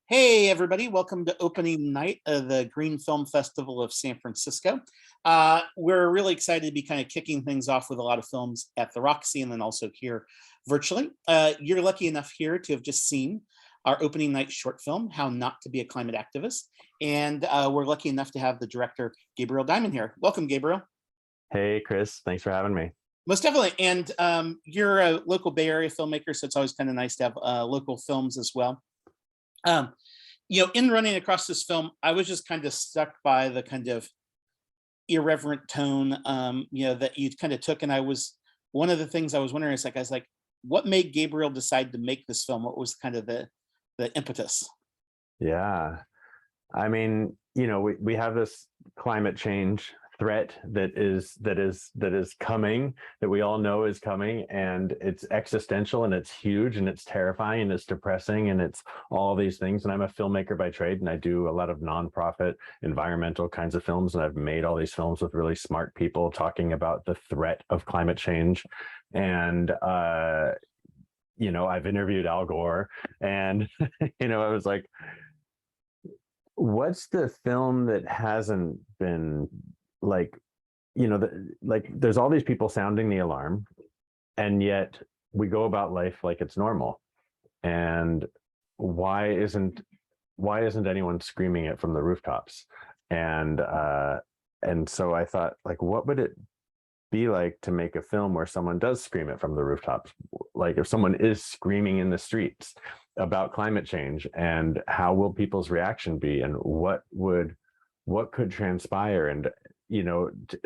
Hey, everybody, welcome to opening night of the Green Film Festival of San Francisco. We're really excited to be kind of kicking things off with a lot of films at the Roxy and then also here virtually. You're lucky enough here to have just seen our opening night short film, How Not to Be a Climate Activist. And we're lucky enough to have the director, Gabriel Diamond, here. Welcome, Gabriel. Hey, Chris, thanks for having me. Most definitely. And you're a local Bay Area filmmaker, so it's always kind of nice to have local films as well. Um, in running across this film, I was just kind of stuck by the kind of irreverent tone, that you kind of took. And one of the things I was wondering is what made Gabriel decide to make this film? What was kind of the impetus? Yeah, I mean, we have this climate change threat that is coming, that we all know is coming, and it's existential and it's huge and it's terrifying and it's depressing and it's all these things. And I'm a filmmaker by trade, and I do a lot of nonprofit environmental kinds of films, and I've made all these films with really smart people talking about the threat of climate change. And I've interviewed Al Gore, and I was like, what's the film that hasn't been there's all these people sounding the alarm, and yet we go about life like it's normal. And why isn't anyone screaming it from the rooftops? And so I thought, what would it be like to make a film where someone does scream it from the rooftops? Like, if someone is screaming in the streets about climate change, and how will people's reaction be, and what could transpire? And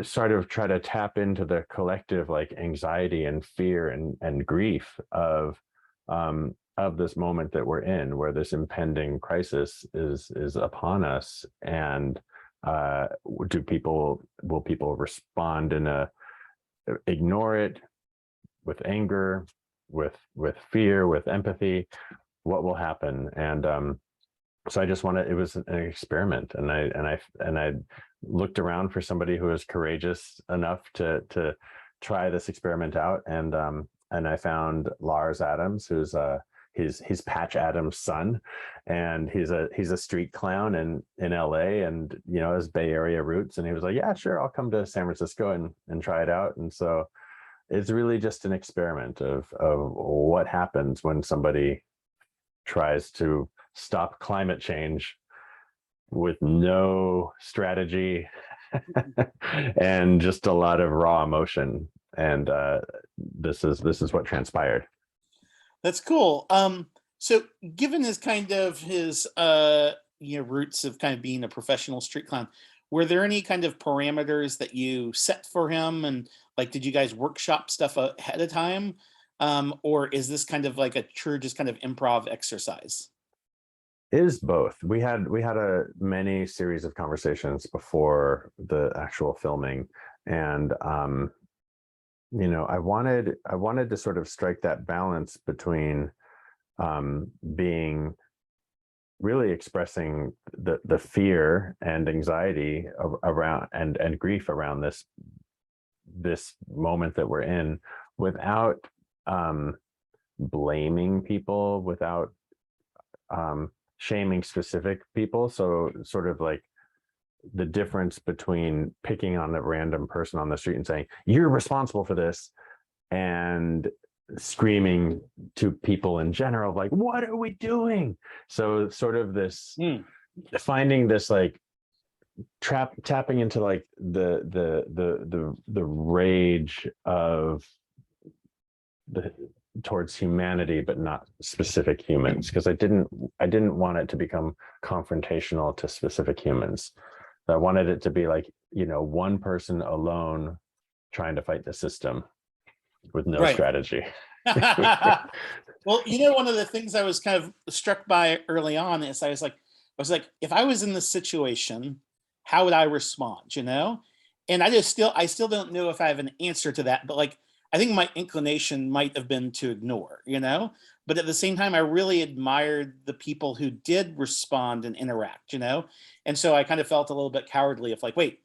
sort of try to tap into the collective anxiety and fear and grief of this moment that we're in, where this impending crisis is upon us. And will people respond ignore it with anger, with fear, with empathy? What will happen? And so I just wanted, it was an experiment, and I looked around for somebody who was courageous enough to try this experiment out, and I found Lars Adams, who's he's Patch Adams' son, and he's a street clown in LA, and has Bay Area roots, and he was like, yeah, sure, I'll come to San Francisco and try it out. And so it's really just an experiment of what happens when somebody tries to stop climate change with no strategy and just a lot of raw emotion. And this is what transpired. That's cool. So given his roots of kind of being a professional street clown, were there any kind of parameters that you set for him? And did you guys workshop stuff ahead of time? Or is this kind of like a true just kind of improv exercise? Is both. We had a many series of conversations before the actual filming, and I wanted to sort of strike that balance between being really expressing the fear and anxiety around and grief around this moment that we're in, without blaming people, without shaming specific people. So sort of like the difference between picking on a random person on the street and saying, you're responsible for this, and screaming to people in general, like, what are we doing? So sort of this finding this tapping into the rage of towards humanity, but not specific humans, because I didn't want it to become confrontational to specific humans. I wanted it to be one person alone trying to fight the system with no strategy. Well, one of the things I was kind of struck by early on is I was like, if I was in this situation, how would I respond? And I still don't know if I have an answer to that, but I think my inclination might have been to ignore, but at the same time, I really admired the people who did respond and interact, and so I kind of felt a little bit cowardly of wait,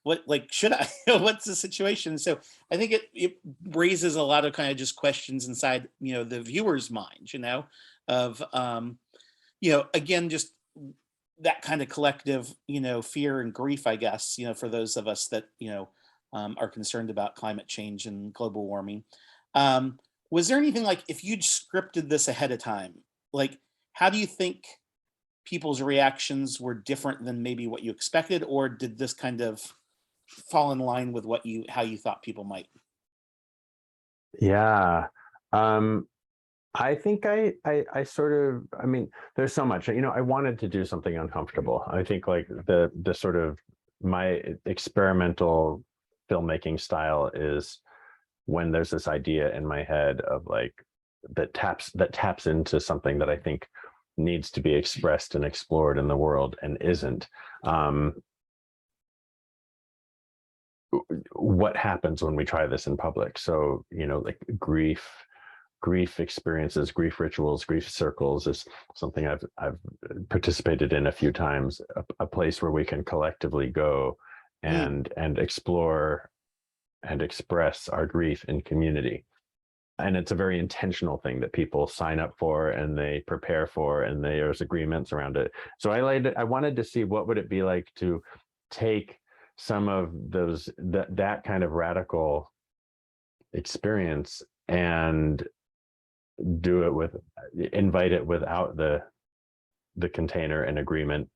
what, should I, what's the situation? So I think it raises a lot of kind of just questions inside, the viewer's mind, of, again, just that kind of collective, fear and grief, I guess, for those of us that, are concerned about climate change and global warming. Was there anything like if you'd scripted this ahead of time, like how do you think people's reactions were different than maybe what you expected, or did this kind of fall in line with how you thought people might? Yeah. Um, I think I sort of, I mean, there's so much, I wanted to do something uncomfortable. I think like the sort of my experimental filmmaking style is when there's this idea in my head of like that taps into something that I think needs to be expressed and explored in the world and isn't. Um, what happens when we try this in public? So, like grief experiences, grief rituals, grief circles is something I've participated in a few times. A place where we can collectively go Mm, and explore and express our grief in community. And it's a very intentional thing that people sign up for and they prepare for, and there's agreements around it. So I wanted to see what would it be like to take some of that kind of radical experience and invite it without the container and agreement,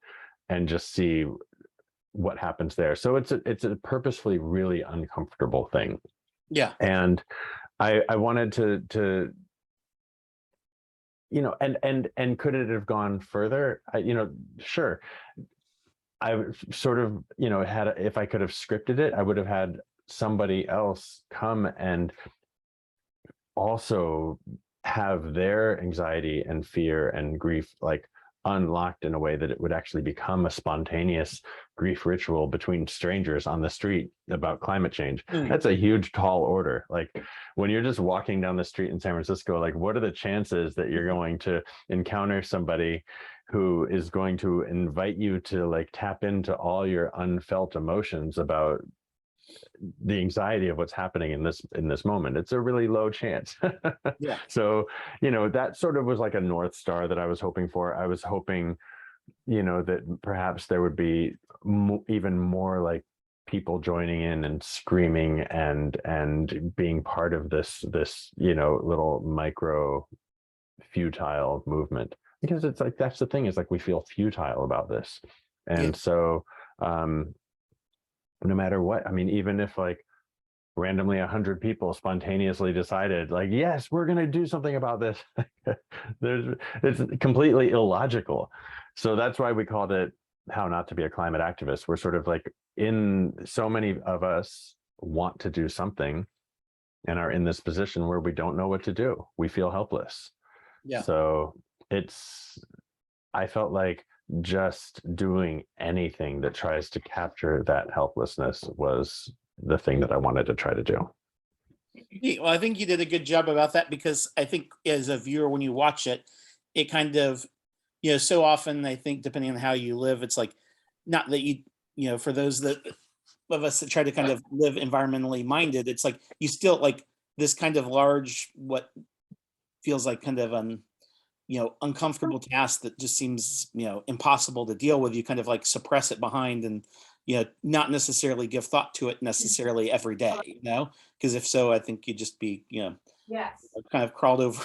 and just see what happens there. So it's a purposefully really uncomfortable thing. yeah. And I wanted to and could it have gone further? Sure. I sort of, if I could have scripted it, I would have had somebody else come and also have their anxiety and fear and grief like unlocked in a way that it would actually become a spontaneous grief ritual between strangers on the street about climate change. Mm, That's a huge tall order. Like when you're just walking down the street in San Francisco, like what are the chances that you're going to encounter somebody who is going to invite you to like tap into all your unfelt emotions about the anxiety of what's happening in this moment? It's a really low chance. yeah. So that sort of was like a north star that I was hoping for. I was hoping that perhaps there would be even more like people joining in and screaming and being part of this little micro futile movement, because it's like that's the thing, is like we feel futile about this. Yeah. And so no matter what, I mean, even if like randomly 100 people spontaneously decided like, yes, we're going to do something about this, it's completely illogical. So that's why we called it How Not to Be a Climate Activist. We're sort of like, in so many of us want to do something and are in this position where we don't know what to do. We feel helpless. Yeah. So I felt like just doing anything that tries to capture that helplessness was the thing that I wanted to try to do. Yeah, well, I think you did a good job about that, because I think as a viewer, when you watch it, it kind of, so often I think depending on how you live, it's like not that for those that of us that try to kind of live environmentally minded, it's like you still like this kind of large, what feels like kind of uncomfortable task that just seems, impossible to deal with. You kind of like suppress it behind and, not necessarily give thought to it necessarily every day, because if so, I think you'd just be, Yes. kind of crawled over,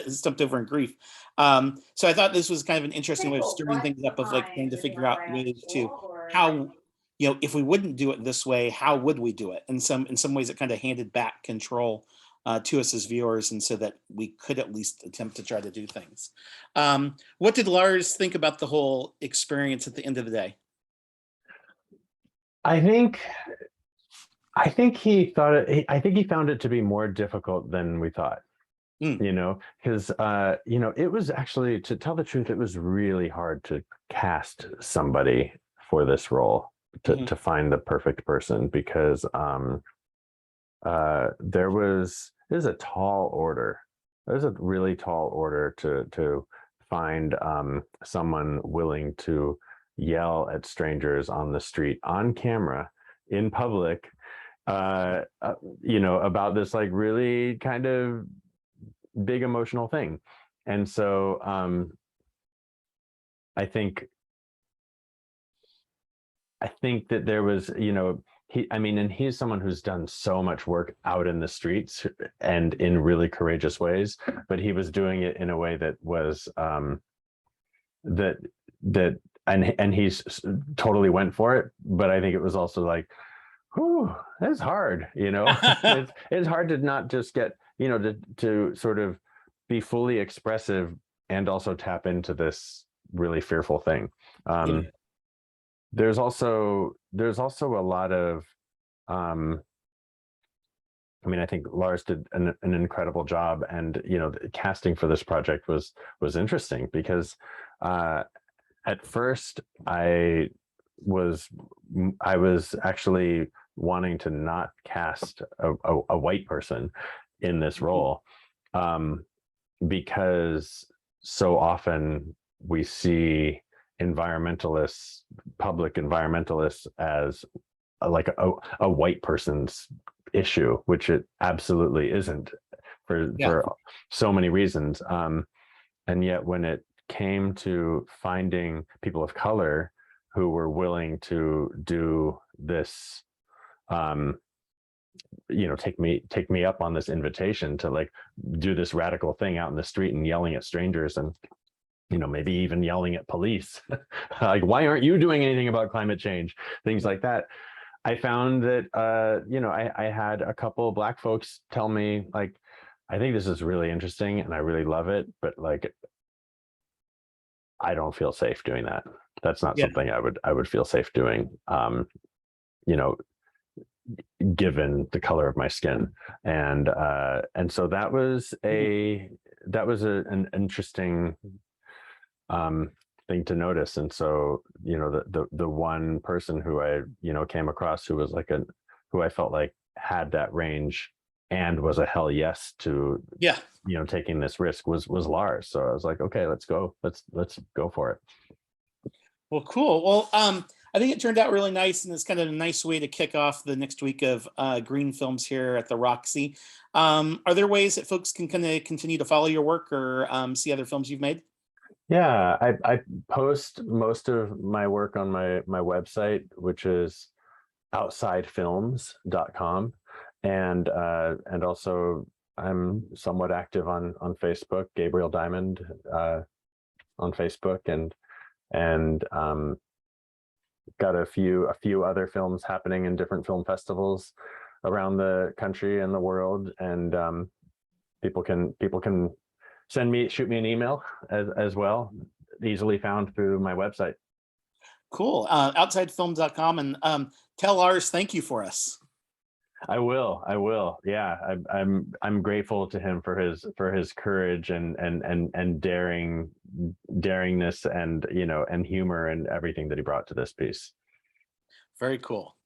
stumped over in grief. So I thought this was kind of an interesting way of stirring things up, of like trying to figure out ways to how, if we wouldn't do it this way, how would we do it? And in some ways, it kind of handed back control to us as viewers, and so that we could at least attempt to try to do things. What did Lars think about the whole experience at the end of the day? I think I think he thought I think he found it to be more difficult than we thought. Mm, Because it was actually, to tell the truth, it was really hard to cast somebody for this role, to mhm, to find the perfect person, because there's a tall order. There's a really tall order to find someone willing to yell at strangers on the street on camera in public, about this like really kind of big emotional thing. And so I think that there was, I mean, and he's someone who's done so much work out in the streets and in really courageous ways, but he was doing it in a way that was that and he's totally went for it. But I think it was also like, whew, that's hard, it's hard to not just get, to sort of be fully expressive and also tap into this really fearful thing. Yeah. There's also a lot of I mean, I think Lars did an incredible job, and the casting for this project was interesting because at first was I was actually wanting to not cast a white person in this role, because so often we see environmentalists, public environmentalists, as like a white person's issue, which it absolutely isn't Yeah. for so many reasons. And yet when it came to finding people of color who were willing to do this, take me up on this invitation to like do this radical thing out in the street and yelling at strangers, and maybe even yelling at police, like, why aren't you doing anything about climate change, things like that. I found that I had a couple of Black folks tell me, like, I think this is really interesting and I really love it, but like, I don't feel safe doing that. That's not Yeah. something I would feel safe doing, you know, given the color of my skin. And so that was an interesting thing to notice. And so, the one person who I, came across who was who I felt like had that range and was a hell yes to, Yeah. taking this risk was Lars. So I was like, okay, let's go. Let's go for it. Well, cool. Well, I think it turned out really nice, and it's kind of a nice way to kick off the next week of Green Films here at the Roxy. Are there ways that folks can kind of continue to follow your work or see other films you've made? Yeah, I post most of my work on my website, which is outsidefilms.com. And also I'm somewhat active on Facebook, Gabriel Diamond, on Facebook, and got a few other films happening in different film festivals around the country and the world. And people can shoot me an email as well, easily found through my website. Cool. Outsidefilms.com, and tell Lars thank you for us. I will. Yeah, I'm grateful to him for his courage and daringness and and humor and everything that he brought to this piece. Very cool.